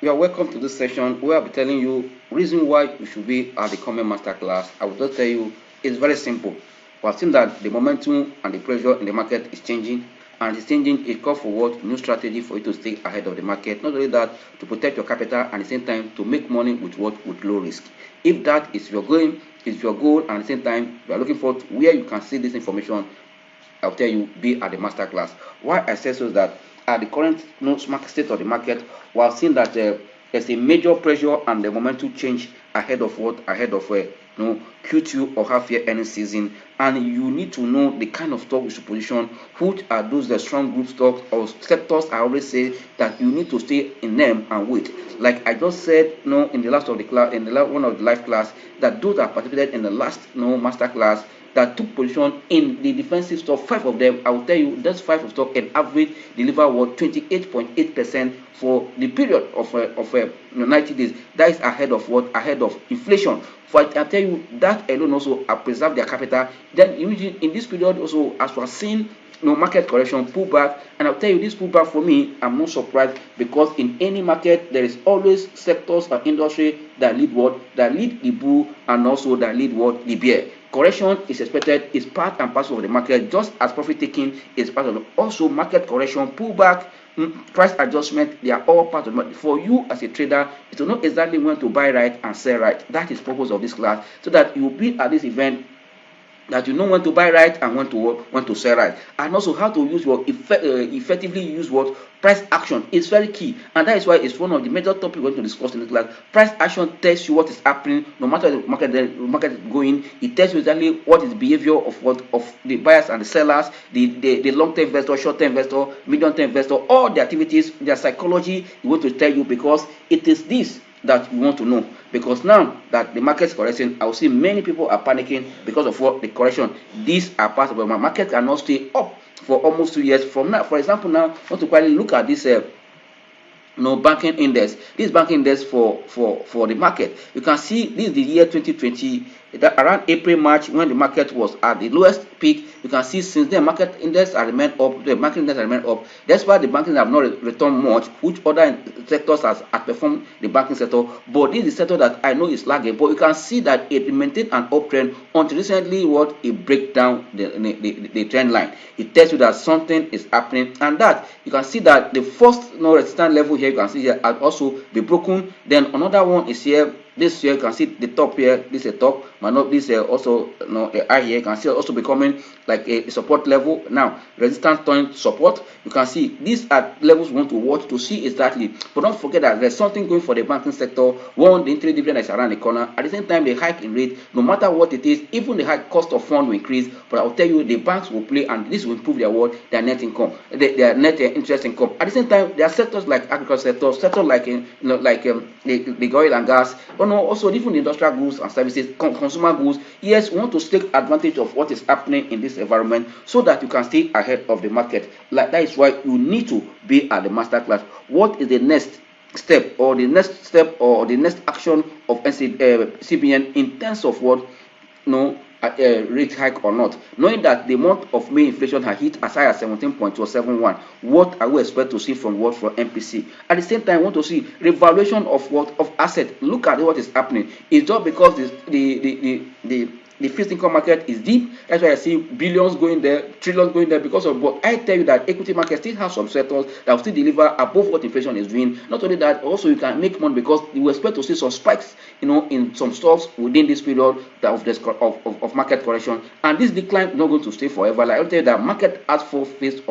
You are welcome to this session where I'll be telling you reason why you should be at the coming masterclass. I will just tell you it's very simple. We have seen that the momentum and the pressure in the market is changing, and it's changing. It calls for what new strategy for you to stay ahead of the market. Not only that, to protect your capital and at the same time to make money with low risk. If that is your goal, and at the same time you are looking for where you can see this information, I'll tell you, be at the masterclass. Why I say so is that at the current state of the market, we have seen that there's a major pressure and the momentum change ahead of what? Ahead of Q2 or half year earnings season, and you need to know the kind of stock you should position, which are those the strong group stocks or sectors. I always say that you need to stay in them and wait. Like I just said, in the last of the class, in the last one of the live class, that those that participated in the last master class that took position in the defensive stock, 5 of them, I will tell you, that's 5 of stock and average deliver what 28.8% for the period of 90 days. That is ahead of what? Ahead of inflation. For I tell you that alone also preserve their capital. Then in this period also, as we are seeing market correction pullback, and I'll tell you this pullback for me, I'm not surprised, because in any market there is always sectors or industry that lead the bull, and also that lead the bear. Correction is expected, is part and parcel of the market, just as profit taking is part of it. Also market correction, pullback, price adjustment, they are all part of the market. For you as a trader, to know exactly when to buy right and sell right. That is the purpose of this class, so that you will be at this event that you know when to buy right and when to sell right, and also how to use effectively use price action is very key, and that is why it's one of the major topics we're going to discuss in the class. Price action tells you what is happening, no matter the market is going. It tells you exactly what is the behavior of the buyers and the sellers, the long-term investor, short-term investor, medium-term investor, all the activities, their psychology. We want to tell you, because it is this that you want to know. Because now that the market is correcting, I will see many people are panicking because of what? The correction. These are part of the market cannot stay up for almost 2 years from now. For example, now I want to quickly look at this banking index. This banking index for the market. You can see this is the year 2020. That around April, March, when the market was at the lowest peak, you can see since then market index has remained up. The banking index has remained up. That's why the banking have not returned much, which other sectors has outperformed the banking sector. But this is the sector that I know is lagging. But you can see that it maintained an uptrend until recently. It break down the trend line. It tells you that something is happening, and that you can see that the first resistance level here, you can see here, has also been broken. Then another one is here. This here you can see the top here. This is a top, but not this also a high here. You can see also becoming like a support level. Now resistance turning support. You can see these are levels we want to watch to see exactly. But don't forget that there's something going for the banking sector. One, the interest dividend is around the corner. At the same time, the hike in rate, no matter what it is, even the high cost of fund will increase. But I'll tell you, the banks will play, and this will improve their net income, their net interest income. At the same time, there are sectors like agriculture sector like the oil and gas. Also even the industrial goods and services, consumer goods. Yes, we want to take advantage of what is happening in this environment so that you can stay ahead of the market. Like that is why you need to be at the masterclass. What is the next step or the next action of CBN in terms of what rate hike or not? Knowing that the month of May inflation has hit as high as 17.271, what are we expect to see from MPC? At the same time, we want to see revaluation of asset. Look at what is happening. It's just because the fixed income market is deep. That's why I see billions going there, trillions going there because of. But I tell you that equity market still has some sectors that will still deliver above what inflation is doing. Not only that, also you can make money because you expect to see some spikes, in some stocks within this period of market correction. And this decline is not going to stay forever. Like I tell you that market has 4 phases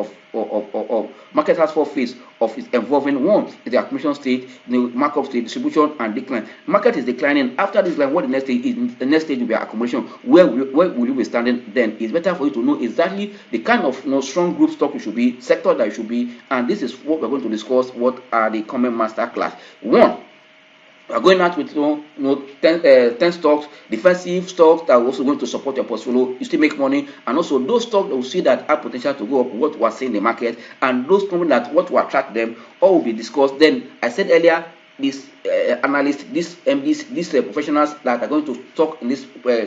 of its involving. One is the accumulation stage, the markup stage, distribution, and decline. Market is declining. After this line, what the next stage is? The next stage will be accumulation. Where will you be standing then? It's better for you to know exactly the kind of strong group stock you should be, sector that you should be, and this is what we're going to discuss. What are the common master class? One, we are going out with 10 stocks, defensive stocks that are also going to support your portfolio. You still make money, and also those stocks that will see that have potential to go up, what we are seeing in the market, and those companies that what will attract them, all will be discussed. Then I said earlier, these analysts, these MDs, these professionals that are going to talk in this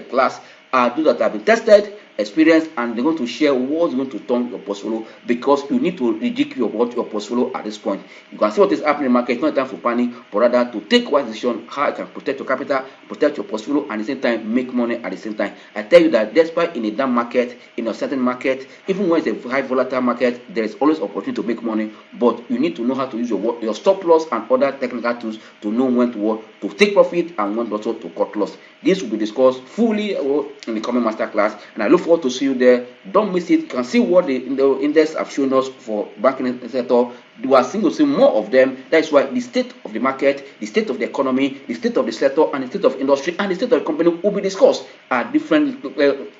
class are those that have been tested experience, and they're going to share what's going to turn your portfolio, because you need to rejig your portfolio at this point. You can see what is happening in the market. It's not time for panic, but rather to take wise decision how you can protect your capital, protect your portfolio, and at the same time make money at the same time. I tell you that despite in a down market, in a certain market, even when it's a high volatile market, there is always opportunity to make money, but you need to know how to use your stop loss and other technical tools to know when to take profit and when also to cut loss. This will be discussed fully in the coming masterclass, and I look forward to see you there. Don't miss it. You can see what the index have shown us for banking sector. We are seeing to see more of them. That's why the state of the market, the state of the economy, the state of the sector, and the state of industry, and the state of the company will be discussed at different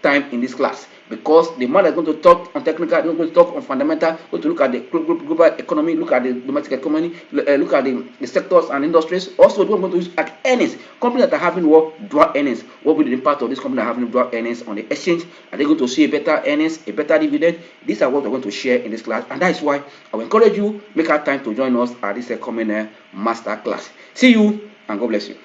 time in this class. Because the man is going to talk on technical, is going to talk on fundamental, going to look at the global economy, look at the domestic economy, look at the sectors and industries. Also, we're going to use at earnings. Companies that are having dual earnings. What will be the impact of this company that are having dual earnings on the exchange? Are they going to see a better earnings, a better dividend? These are what we're going to share in this class, and that is why I will encourage you, make our time to join us at this coming master class. See you, and God bless you.